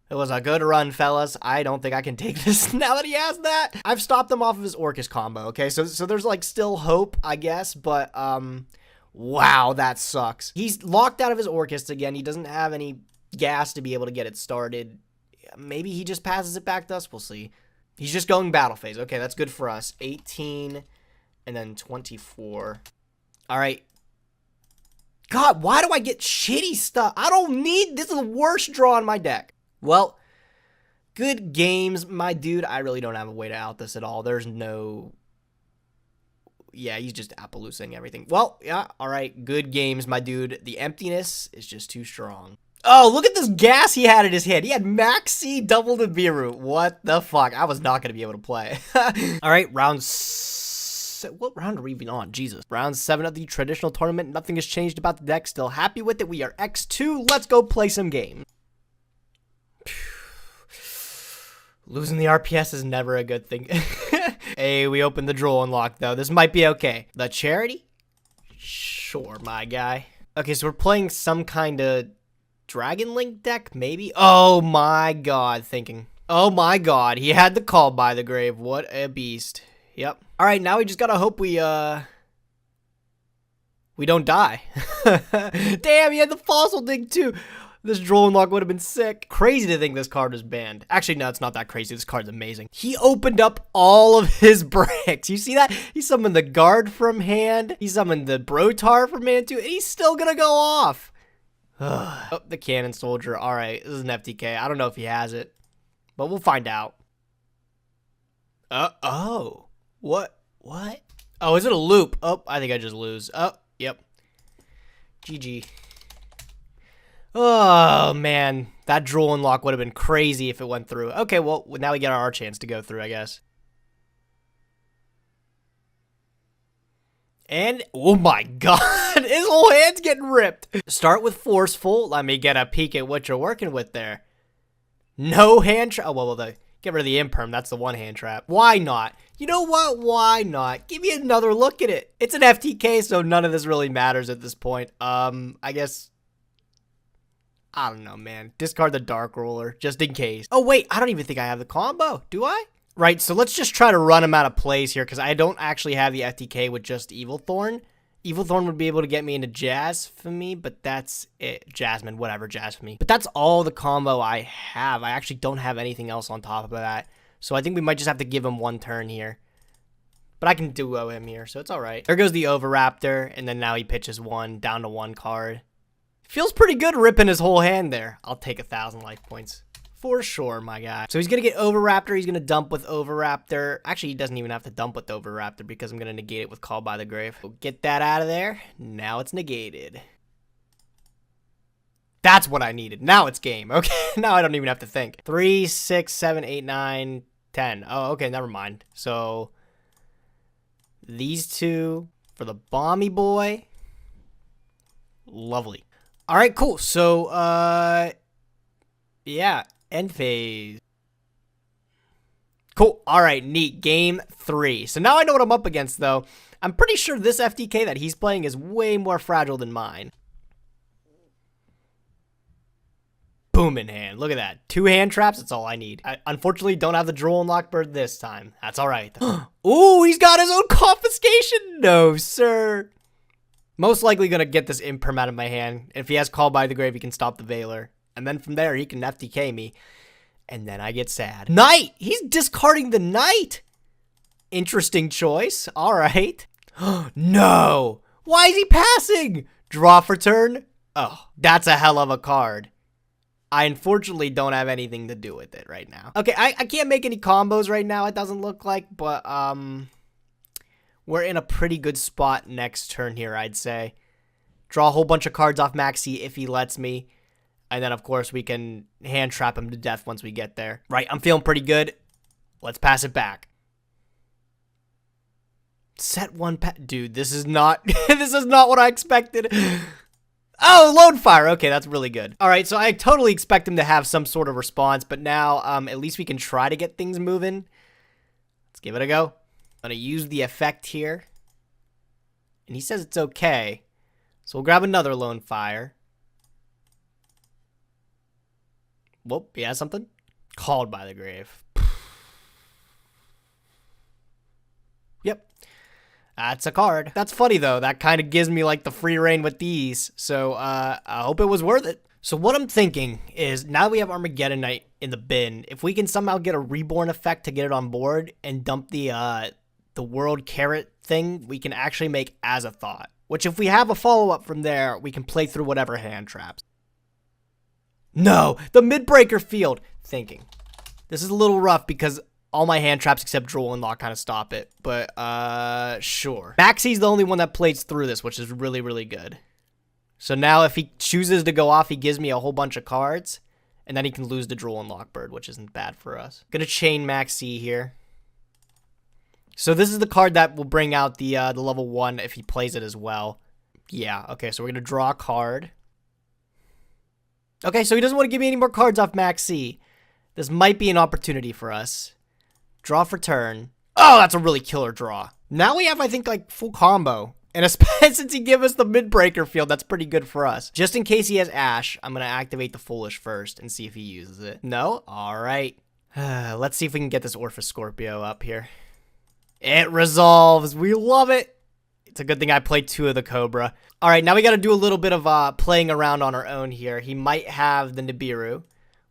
it was a good run, fellas. I don't think I can take this now that he has that. I've stopped him off of his Orcus combo, okay? So there's, like, still hope, I guess, but, wow, that sucks. He's locked out of his Orcus again. He doesn't have any gas to be able to get it started. Maybe he just passes it back to us. We'll see. He's just going battle phase. Okay, that's good for us. 18 and then 24. All right. God, why do I get shitty stuff? I don't need... This is the worst draw in my deck. Well, good games, my dude. I really don't have a way to out this at all. There's no... Yeah, he's just Appaloosing everything. Well, yeah, all right. Good games, my dude. The emptiness is just too strong. Oh, look at this gas he had in his hand. He had Maxi double the Nibiru. What the fuck? I was not going to be able to play. All right, what round are we even on? Jesus. Round 7 of the traditional tournament. Nothing has changed about the deck. Still happy with it. We are X2. Let's go play some games. Losing the RPS is never a good thing. Hey, we opened the draw unlock, though. This might be okay. The Charity? Sure, my guy. Okay, so we're playing some kind of Dragon Link deck, maybe? Oh, my God, thinking. Oh, my God, he had the Call by the Grave. What a beast. Yep. All right, now we just gotta hope we don't die. Damn, he had the Fossil Dig, too. This draw unlock would have been sick. Crazy to think this card is banned. Actually, no, it's not that crazy. This card's amazing. He opened up all of his bricks. You see that? He summoned the Guard from hand. He summoned the Brotar from hand, too. And he's still gonna go off. Oh, the Cannon Soldier. All right, this is an FTK. I don't know if he has it, but we'll find out. Oh. What? Oh, is it a loop? Oh, I think I just lose. Oh, yep. GG. Oh, man. That draw unlock would have been crazy if it went through. Okay, well, now we get our chance to go through, I guess. And, oh my God, his whole hand's getting ripped. Start with Forceful. Let me get a peek at what you're working with there. No hand trap. Oh, well, get rid of the Imperm. That's the one hand trap. Why not? You know what? Why not? Give me another look at it. It's an FTK, so none of this really matters at this point. I guess... I don't know, man. Discard the Dark Ruler, just in case. Oh, wait, I don't even think I have the combo. Do I? Right, so let's just try to run him out of plays here, because I don't actually have the FTK with just Evil Thorn. Evil Thorn would be able to get me into Jazz for me, but that's it. Jasmine, whatever, Jazz for me. But that's all the combo I have. I actually don't have anything else on top of that. So I think we might just have to give him one turn here. But I can duo him here, so it's all right. There goes the Overraptor, and then now he pitches one, down to one card. Feels pretty good ripping his whole hand there. I'll take 1,000 life points. For sure, my guy. So he's going to get Overraptor. He's going to dump with Overraptor. Actually, he doesn't even have to dump with Overraptor because I'm going to negate it with Call by the Grave. We'll get that out of there. Now it's negated. That's what I needed. Now it's game. Okay, now I don't even have to think. 3, 6, 7, 8, 9, 10. Oh, okay, never mind. So these two for the Bomby Boy. Lovely. All right, cool. So, yeah, end phase. Cool. All right, neat. Game 3. So now I know what I'm up against, though. I'm pretty sure this FTK that he's playing is way more fragile than mine. Boom in hand. Look at that. 2 hand traps. That's all I need. I unfortunately don't have the Droll and Lockbird this time. That's all right, though. Ooh, he's got his own confiscation. No, sir. Most likely gonna get this imperm out of my hand. If he has Call by the Grave, he can stop the Veiler. And then from there, he can FTK me. And then I get sad. Knight! He's discarding the Knight! Interesting choice. All right. No! Why is he passing? Draw for turn? Oh, that's a hell of a card. I unfortunately don't have anything to do with it right now. Okay, I can't make any combos right now, it doesn't look like, but we're in a pretty good spot next turn here, I'd say. Draw a whole bunch of cards off Maxi if he lets me. And then, of course, we can hand trap him to death once we get there. Right, I'm feeling pretty good. Let's pass it back. Set one dude, this is not this is not what I expected. Oh, Lone Fire. Okay, that's really good. All right, so I totally expect him to have some sort of response, but now at least we can try to get things moving. Let's give it a go. I'm gonna use the effect here. And he says it's okay. So we'll grab another Lone Fire. Whoop, he has something? Called by the Grave. Yep. That's a card. That's funny, though. That kind of gives me, like, the free reign with these. So, I hope it was worth it. So, what I'm thinking is, now that we have Armageddon Knight in the bin, if we can somehow get a Reborn effect to get it on board and dump the World Carrot thing, we can actually make Azathoth. Which, if we have a follow-up from there, we can play through whatever hand traps. No! The Midbreaker Field! Thinking. This is a little rough because all my hand traps except Droll and Lock kind of stop it. But, sure. Maxi's the only one that plays through this, which is really, really good. So now if he chooses to go off, he gives me a whole bunch of cards. And then he can lose to Droll and Lockbird, which isn't bad for us. Gonna chain Maxi here. So this is the card that will bring out the level 1 if he plays it as well. Yeah, okay, so we're gonna draw a card. Okay, so he doesn't want to give me any more cards off Maxi. This might be an opportunity for us. Draw for turn. Oh, that's a really killer draw. Now we have, I think, like, full combo. And especially since he gave us the Midbreaker Field, that's pretty good for us. Just in case he has Ash, I'm going to activate the Foolish first and see if he uses it. No? All right. Let's see if we can get this Orphis Scorpio up here. It resolves. We love it. It's a good thing I played 2 of the Cobra. All right, now we got to do a little bit of playing around on our own here. He might have the Nibiru,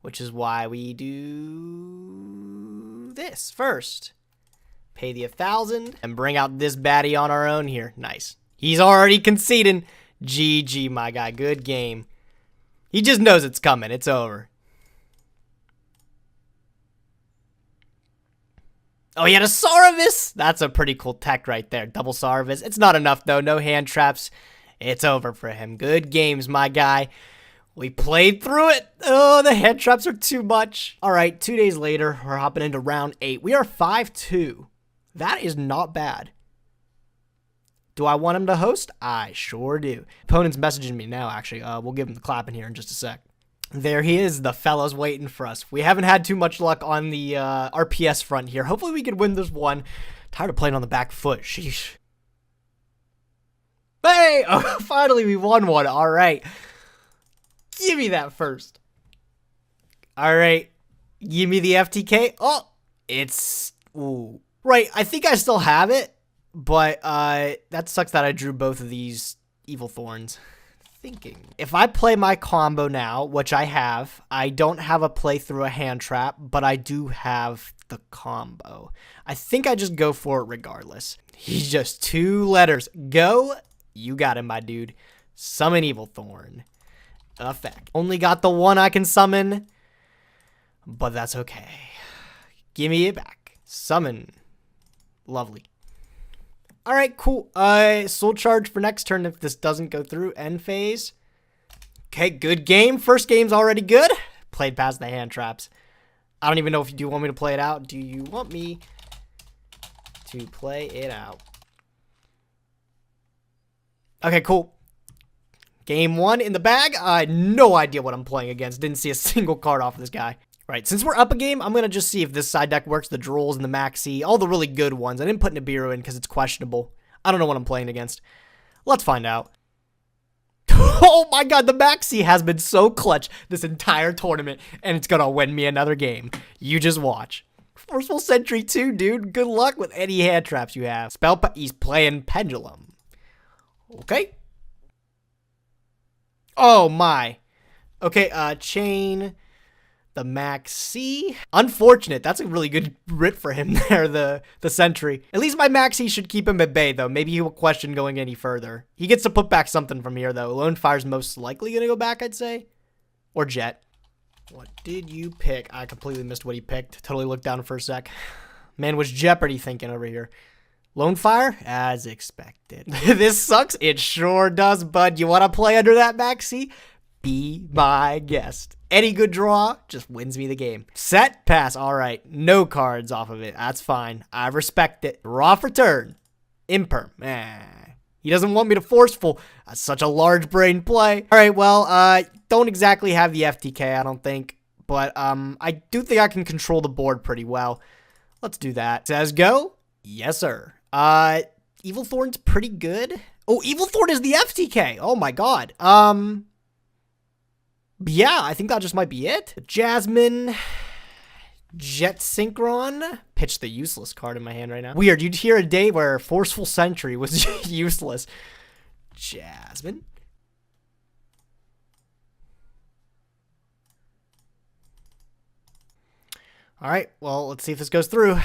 which is why we do this first. Pay the 1,000 and bring out this baddie on our own here. Nice. He's already conceding. GG, my guy. Good game. He just knows it's coming. It's over. Oh, he had a Saravis. That's a pretty cool tech right there. Double Saravis. It's not enough, though. No hand traps. It's over for him. Good games, my guy. We played through it. Oh, the hand traps are too much. All right, 2 days later, we're hopping into round 8. We are 5-2. That is not bad. Do I want him to host? I sure do. Opponent's messaging me now, actually. We'll give him the clap in here in just a sec. There he is. The fella's waiting for us. We haven't had too much luck on the RPS front here. Hopefully we can win this one. Tired of playing on the back foot. Sheesh. Hey! Oh, finally we won one. All right. Give me that first. All right. Give me the FTK. Oh, it's... Ooh. Right, I think I still have it. But that sucks that I drew both of these Evil Thorns. Thinking. If I play my combo now, which I have, I don't have a play through a hand trap, but I do have the combo. I think I just go for it regardless. He's just 2 letters. Go. You got him, my dude. Summon Evil Thorn. Effect. Only got the 1 I can summon, but that's okay. Give me it back. Summon. Lovely. All right, cool. Soul Charge for next turn if this doesn't go through. End phase. Okay, good game. First game's already good. Played past the hand traps. I don't even know if you do want me to play it out. Do you want me to play it out? Okay, cool. Game 1 in the bag. I had no idea what I'm playing against. Didn't see a single card off of this guy. Right, since we're up a game, I'm going to just see if this side deck works. The Drolls and the Maxi, all the really good ones. I didn't put Nibiru in because it's questionable. I don't know what I'm playing against. Let's find out. Oh my god, the Maxi has been so clutch this entire tournament, and it's going to win me another game. You just watch. Forceful Sentry 2, dude. Good luck with any hand traps you have. He's playing Pendulum. Okay. Oh my. Okay, chain the Maxi. Unfortunate. That's a really good rip for him there, the sentry. At least my Maxi should keep him at bay, though. Maybe he will question going any further. He gets to put back something from here, though. Lone Fire's most likely going to go back, I'd say. Or Jet. What did you pick? I completely missed what he picked. Totally looked down for a sec. Man, was Jeopardy thinking over here. Lone Fire? As expected. This sucks. It sure does, bud. You want to play under that Maxi? Be my guest. Any good draw just wins me the game. Set, pass. All right. No cards off of it. That's fine. I respect it. Draw for turn. Imperm. He doesn't want me to forceful. That's such a large brain play. All right, well, don't exactly have the FTK, I don't think. But I do think I can control the board pretty well. Let's do that. Says go. Yes, sir. Evil Thorn's pretty good. Oh, Evil Thorn is the FTK. Oh, my God. Yeah, I think that just might be it. Jasmine. Jet Synchron. Pitch the useless card in my hand right now. Weird, you'd hear a day where Forceful Sentry was useless. Jasmine. All right, well, let's see if this goes through.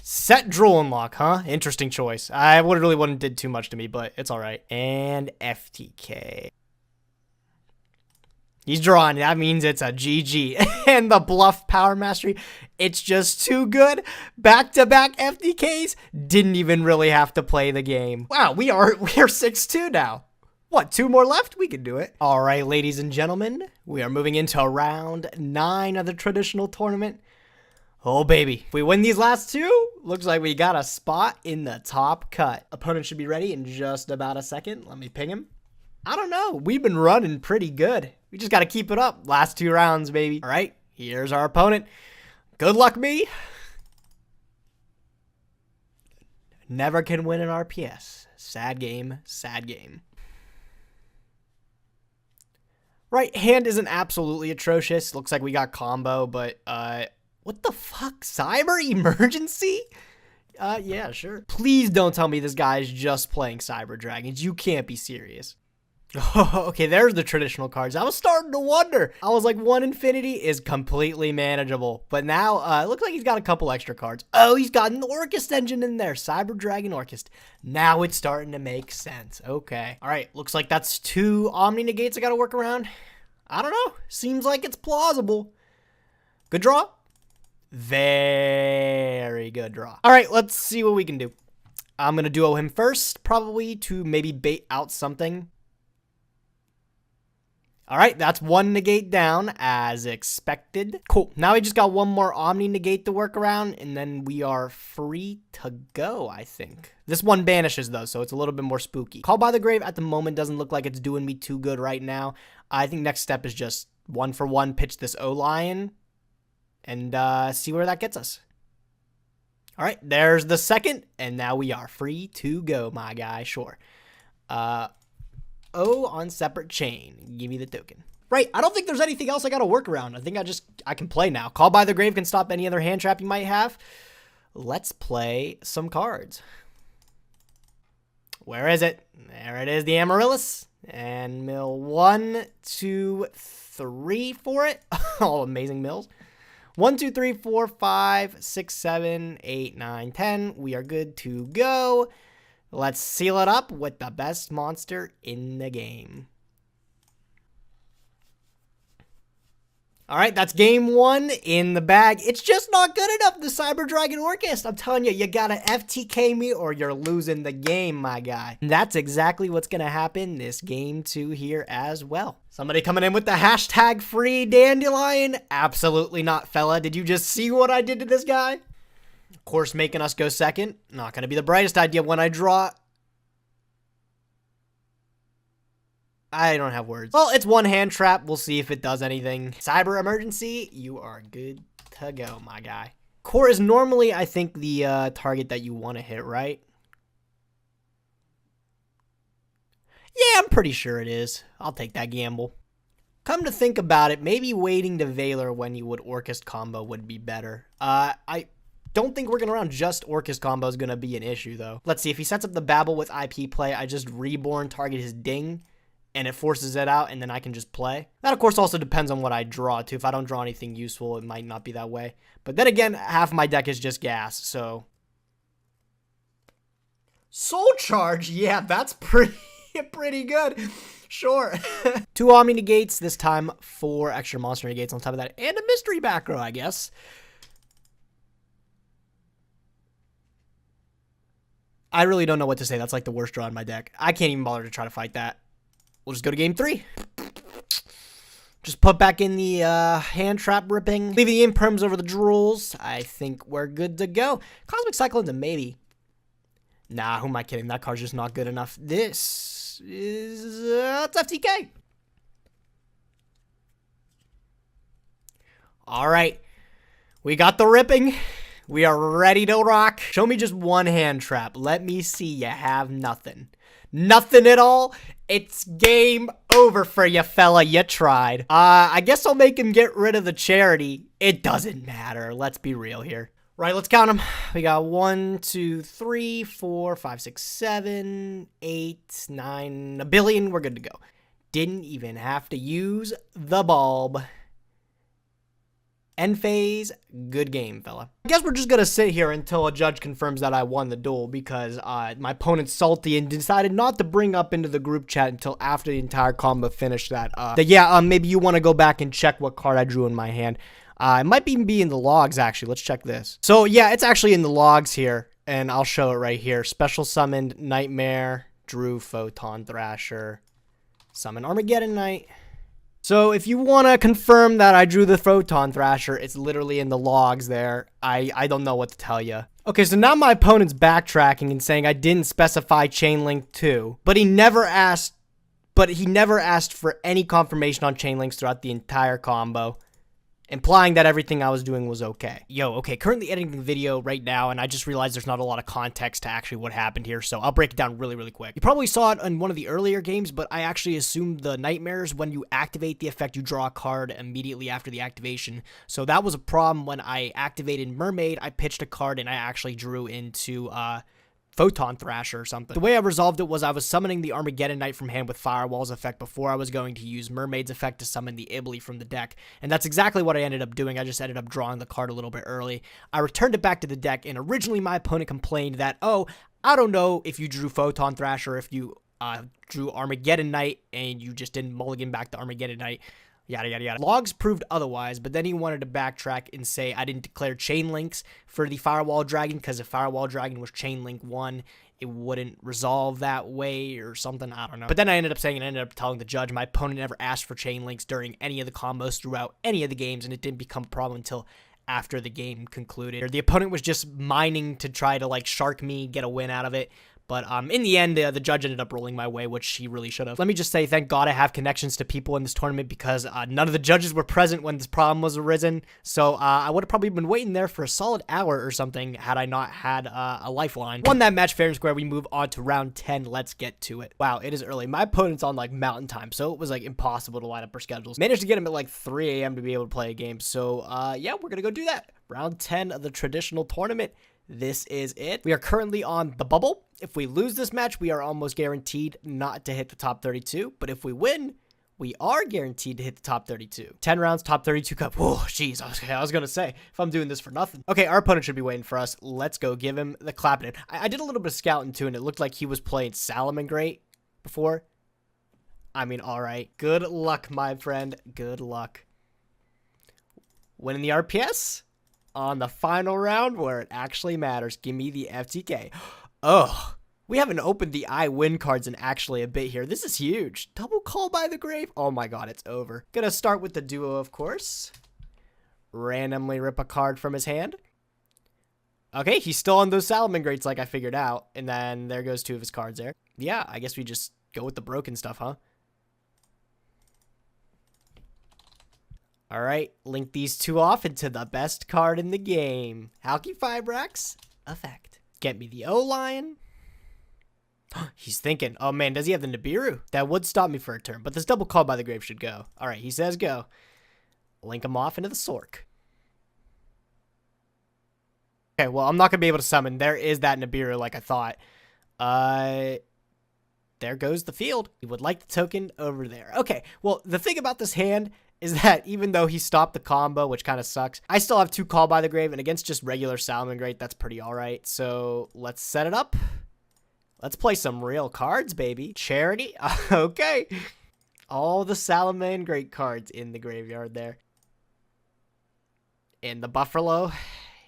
Set Droll Unlock, huh? Interesting choice. I really wouldn't did too much to me, but it's all right. And FTK. He's drawing. That means it's a GG. And the Bluff Power Mastery, it's just too good. Back-to-back FTKs. Didn't even really have to play the game. Wow, we are 6-2 now. What, 2 more left? We can do it. All right, ladies and gentlemen, we are moving into round 9 of the traditional tournament. Oh, baby. If we win these last 2, looks like we got a spot in the top cut. Opponent should be ready in just about a second. Let me ping him. I don't know. We've been running pretty good. We just got to keep it up. Last 2 rounds, baby. All right, here's our opponent. Good luck, me. Never can win an RPS. Sad game, sad game. Right, hand isn't absolutely atrocious. Looks like we got combo, but what the fuck? Cyber Emergency? Yeah, sure. Please don't tell me this guy is just playing Cyber Dragons. You can't be serious. Oh, okay, there's the traditional cards. I was starting to wonder. I was like, 1 Infinity is completely manageable. But now, it looks like he's got a couple extra cards. Oh, he's got an Orchest engine in there. Cyber Dragon Orchest. Now it's starting to make sense. Okay. All right, looks like that's 2 Omni Negates I got to work around. I don't know. Seems like it's plausible. Good draw. Very good draw. All right, let's see what we can do. I'm going to duo him first, probably to maybe bait out something. All right, that's 1 negate down, as expected. Cool. Now we just got 1 more Omni negate to work around, and then we are free to go, I think. This one banishes, though, so it's a little bit more spooky. Call by the Grave at the moment doesn't look like it's doing me too good right now. I think next step is just 1 for 1, pitch this O-Lion, and see where that gets us. All right, there's the second, and now we are free to go, my guy. Sure. O on separate chain. Give me the token. Right, I don't think there's anything else I got to work around. I think I can play now. Call by the Grave can stop any other hand trap you might have. Let's play some cards. Where is it? There it is, the Amaryllis. And mill 1, 2, 3 for it. All amazing mills. 1, 2, 3, 4, 5, 6, 7, 8, 9, 10. We are good to go. Let's seal it up with the best monster in the game. All right, that's game 1 in the bag. It's just not good enough, the Cyber Dragon Orchest. I'm telling you, you gotta FTK me or you're losing the game, my guy. And that's exactly what's gonna happen this game 2 here as well. Somebody coming in with the hashtag free dandelion? Absolutely not, fella. Did you just see what I did to this guy? Of course, making us go second. Not gonna be the brightest idea when I draw. I don't have words. Well, it's 1 hand trap. We'll see if it does anything. Cyber Emergency, you are good to go, my guy. Core is normally, I think, the target that you want to hit, right? Yeah, I'm pretty sure it is. I'll take that gamble. Come to think about it, maybe waiting to Valor when you would Orchest combo would be better. don't think working around just Orcus combo is going to be an issue, though. Let's see. If he sets up the Babble with IP play, I just Reborn, target his Ding, and it forces it out, and then I can just play. That, of course, also depends on what I draw, too. If I don't draw anything useful, it might not be that way. But then again, half my deck is just gas, so... Soul Charge? Yeah, that's pretty good. Sure. 2 Omni Negates, this time 4 extra Monster Negates on top of that, and a Mystery back row, I guess. I really don't know what to say. That's like the worst draw in my deck. I can't even bother to try to fight that. We'll just go to game 3. Just put back in the hand trap ripping. Leaving the imperms over the drools. I think we're good to go. Cosmic Cyclone's a maybe. Nah, who am I kidding? That card's just not good enough. This is it's FTK. All right. We got the ripping. We are ready to rock. Show me just one hand trap. Let me see you have nothing. Nothing at all? It's game over for you, fella. You tried. I guess I'll make him get rid of the charity. It doesn't matter. Let's be real here. Right, let's count them. We got 1, 2, 3, 4, 5, 6, 7, 8, 9, a billion. We're good to go. Didn't even have to use the bulb. End phase, good game, fella. I guess we're just gonna sit here until a judge confirms that I won the duel because my opponent's salty and decided not to bring up into the group chat until after the entire combo finished that maybe you want to go back and check what card I drew in my hand. It might even be in the logs, actually. Let's check this. So, yeah, it's actually in the logs here, and I'll show it right here. Special summoned Nightmare, drew Photon Thrasher, summon Armageddon Knight. So, if you want to confirm that I drew the Photon Thrasher, it's literally in the logs there. I don't know what to tell you. Okay, so now my opponent's backtracking and saying I didn't specify Chain Link 2, but he never asked for any confirmation on Chain Links throughout the entire combo, implying that everything I was doing was okay. Okay, currently editing the video right now, and I just realized there's not a lot of context to actually what happened here, so I'll break it down really, really quick. You probably saw it in one of the earlier games, but I actually assumed the Nightmares, when you activate the effect, you draw a card immediately after the activation. So that was a problem when I activated Mermaid. I pitched a card, and I actually drew into, Photon Thrasher or something. The way I resolved it was I was summoning the Armageddon Knight from hand with Firewall's effect before I was going to use Mermaid's effect to summon the Ibly from the deck, and that's exactly what I ended up doing. I just ended up drawing the card a little bit early. I returned it back to the deck, and originally my opponent complained that, oh, I don't know if you drew Photon Thrasher or if you drew Armageddon Knight and you just didn't mulligan back to Armageddon Knight. Yada, yada, yada. Logs proved otherwise, but then he wanted to backtrack and say I didn't declare Chain Links for the Firewall Dragon because if Firewall Dragon was Chain Link 1, it wouldn't resolve that way or something. I don't know. But then I ended up telling the judge my opponent never asked for Chain Links during any of the combos throughout any of the games, and it didn't become a problem until after the game concluded. The opponent was just mining to try to, like, shark me, get a win out of it. But in the end, the judge ended up rolling my way, which he really should have. Let me just say, thank God I have connections to people in this tournament because none of the judges were present when this problem was arisen. So I would have probably been waiting there for a solid hour or something had I not had a lifeline. Won that match fair and square. We move on to round 10. Let's get to it. Wow, it is early. My opponent's on like mountain time, so it was like impossible to line up our schedules. Managed to get him at like 3 a.m. to be able to play a game. So yeah, we're going to go do that. Round 10 of the traditional tournament. This is it. We are currently on the bubble. If we lose this match, we are almost guaranteed not to hit the top 32. But if we win, we are guaranteed to hit the top 32. 10 rounds, top 32 cup. Oh, jeez. I was going to say, if I'm doing this for nothing. Okay, our opponent should be waiting for us. Let's go give him the clapping. I did a little bit of scouting too, and it looked like he was playing Salamangreat before. I mean, all right. Good luck, my friend. Good luck. Winning the RPS on the final round where it actually matters. Give me the FTK. Oh, we haven't opened the I win cards in actually a bit here. This is huge. Double Call by the Grave. Oh my god, it's over. Gonna start with the duo, of course. Randomly rip a card from his hand. Okay, he's still on those Salamangreats like I figured out. And then there goes 2 of his cards there. Yeah, I guess we just go with the broken stuff, huh? All right, link these 2 off into the best card in the game. Halky Fibrax, effect. Get me the O-Lion. He's thinking, oh man, does he have the Nibiru? That would stop me for a turn, but this Double Call by the Grave should go. All right, he says go. Link him off into the Sork. Okay, well, I'm not going to be able to summon. There is that Nibiru like I thought. There goes the field. He would like the token over there. Okay, well, the thing about this hand is that even though he stopped the combo, which kind of sucks, I still have 2 Call by the Grave, and against just regular Salamangreat, that's pretty alright. So let's set it up. Let's play some real cards, baby. Charity? Okay. All the Salamangreat cards in the graveyard there. And the Buffalo.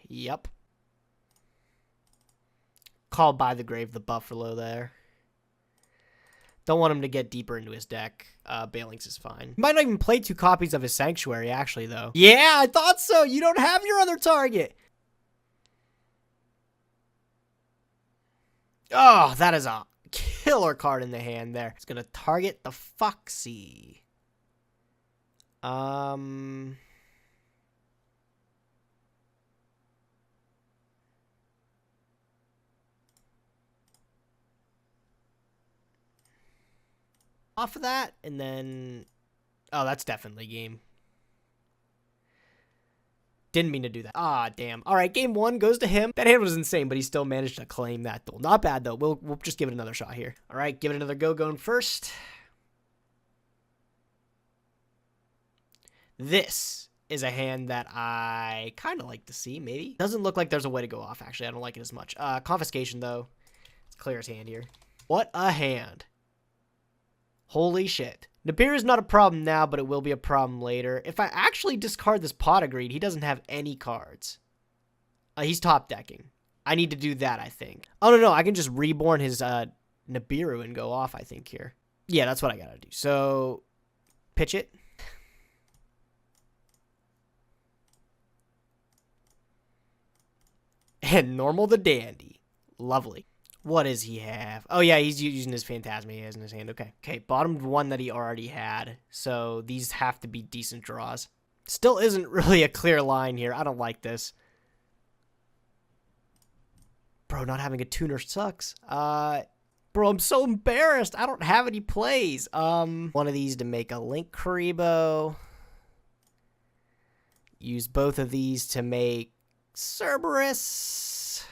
Yep. Call by the Grave, the Buffalo there. Don't want him to get deeper into his deck. Balings is fine. Might not even play 2 copies of his Sanctuary, actually, though. Yeah, I thought so. You don't have your other target. Oh, that is a killer card in the hand there. It's going to target the Foxy. Off of that, and then... Oh, that's definitely game. Didn't mean to do that. Ah, damn. All right, game 1 goes to him. That hand was insane, but he still managed to claim that duel. Not bad, though. We'll just give it another shot here. All right, give it another go going first. This is a hand that I kind of like to see, maybe. Doesn't look like there's a way to go off, actually. I don't like it as much. Confiscation, though. Let's clear his hand here. What a hand. Holy shit. Nibiru is not a problem now, but it will be a problem later. If I actually discard this Pot of Greed, he doesn't have any cards. He's top decking. I need to do that, I think. Oh, no, I can just reborn his Nibiru and go off, I think, here. Yeah, that's what I gotta do. So, pitch it. And normal the dandy. Lovely. What does he have? Oh, yeah, he's using his Phantasma he has in his hand. Okay, bottom 1 that he already had. So these have to be decent draws. Still isn't really a clear line here. I don't like this. Bro, not having a tuner sucks. Bro, I'm so embarrassed. I don't have any plays. One of these to make a Link Karibo. Use both of these to make Cerberus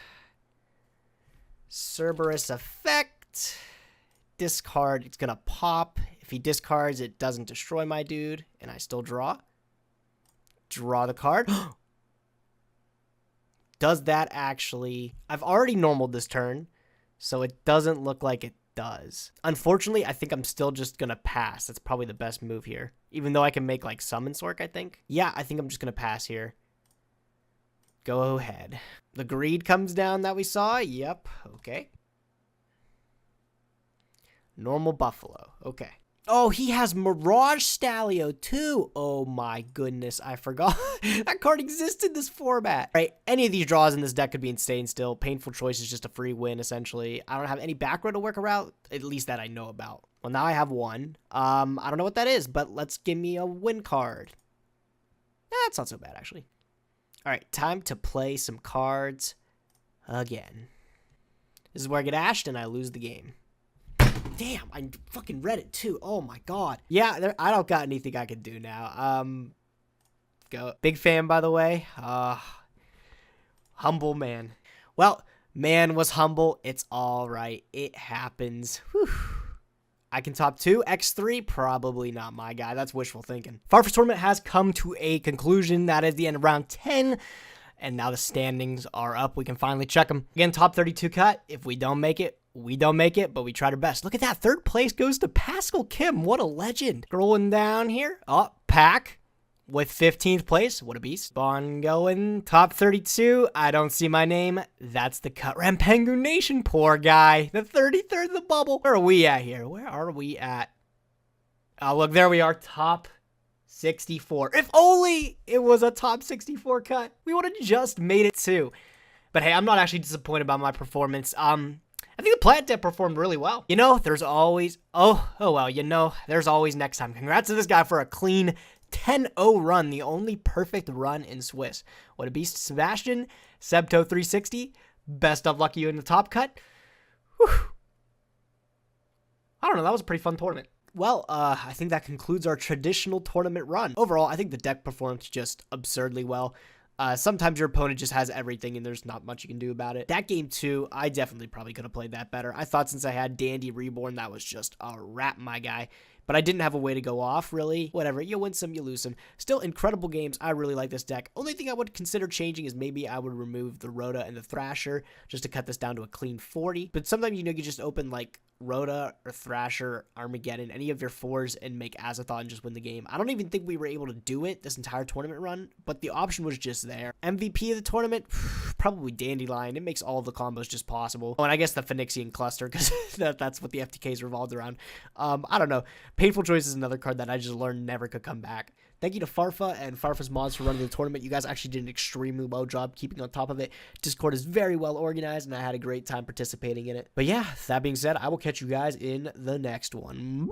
effect. Discard, it's gonna pop. If he discards, it doesn't destroy my dude, and I still draw. Draw the card. Does that actually... I've already normaled this turn, so it doesn't look like it does. Unfortunately, I think I'm still just gonna pass. That's probably the best move here. Even though I can make, like, Summon Sork, I think. Yeah, I think I'm just gonna pass here. Go ahead. The greed comes down that we saw. Yep. Okay. Normal Buffalo. Okay. Oh, he has Mirage Stallion too. Oh my goodness. I forgot that card exists in this format. Right. Any of these draws in this deck could be insane still. Painful Choice is just a free win, essentially. I don't have any back row to work around, at least that I know about. Well, now I have one. I don't know what that is, but let's give me a win card. That's not so bad, actually. All right, time to play some cards again. This is where I get ashed and I lose the game. Damn, I fucking read it too. Oh my god. Yeah, I don't got anything I can do now. Go. Big fan, by the way. Humble man. Well, man was humble. It's all right. It happens. Whew. I can top 2. X3, probably not my guy. That's wishful thinking. Farfa's tournament has come to a conclusion. That is the end of round 10. And now the standings are up. We can finally check them. Again, top 32 cut. If we don't make it, we don't make it, but we tried our best. Look at that. 3rd place goes to Pascal Kim. What a legend. Scrolling down here. Oh, Pack with 15th place. What a beast. Bond going. Top 32. I don't see my name. That's the cut. Rampengu Nation. Poor guy. The 33rd in the bubble. Where are we at here? Where are we at? Oh, look. There we are. Top 64. If only it was a top 64 cut. We would have just made it too. But hey, I'm not actually disappointed about my performance. I think the plant deck performed really well. You know, there's always... Oh, well, you know, there's always next time. Congrats to this guy for a clean 10-0 run, the only perfect run in Swiss. What a beast. Sebastian, Sebto 360, best of luck to you in the top cut. Whew. I don't know, that was a pretty fun tournament. Well, I think that concludes our traditional tournament run. Overall, I think the deck performed just absurdly well. Sometimes your opponent just has everything and there's not much you can do about it. That game too, I definitely probably could have played that better. I thought since I had Dandy Reborn, that was just a wrap, my guy. But I didn't have a way to go off, really. Whatever, you win some, you lose some. Still incredible games. I really like this deck. Only thing I would consider changing is maybe I would remove the Rhoda and the Thrasher just to cut this down to a clean 40. But sometimes, you know, you just open like Rhoda or Thrasher, Armageddon, any of your 4s and make Azathoth and just win the game. I don't even think we were able to do it this entire tournament run, but the option was just there. MVP of the tournament, probably Dandelion. It makes all of the combos just possible. Oh, and I guess the Phoenixian Cluster, because that's what the FTKs revolved around. I don't know. Painful Choice is another card that I just learned never could come back. Thank you to Farfa and Farfa's mods for running the tournament. You guys actually did an extremely well job keeping on top of it. Discord is very well organized, and I had a great time participating in it. But yeah, that being said, I will catch you guys in the next one.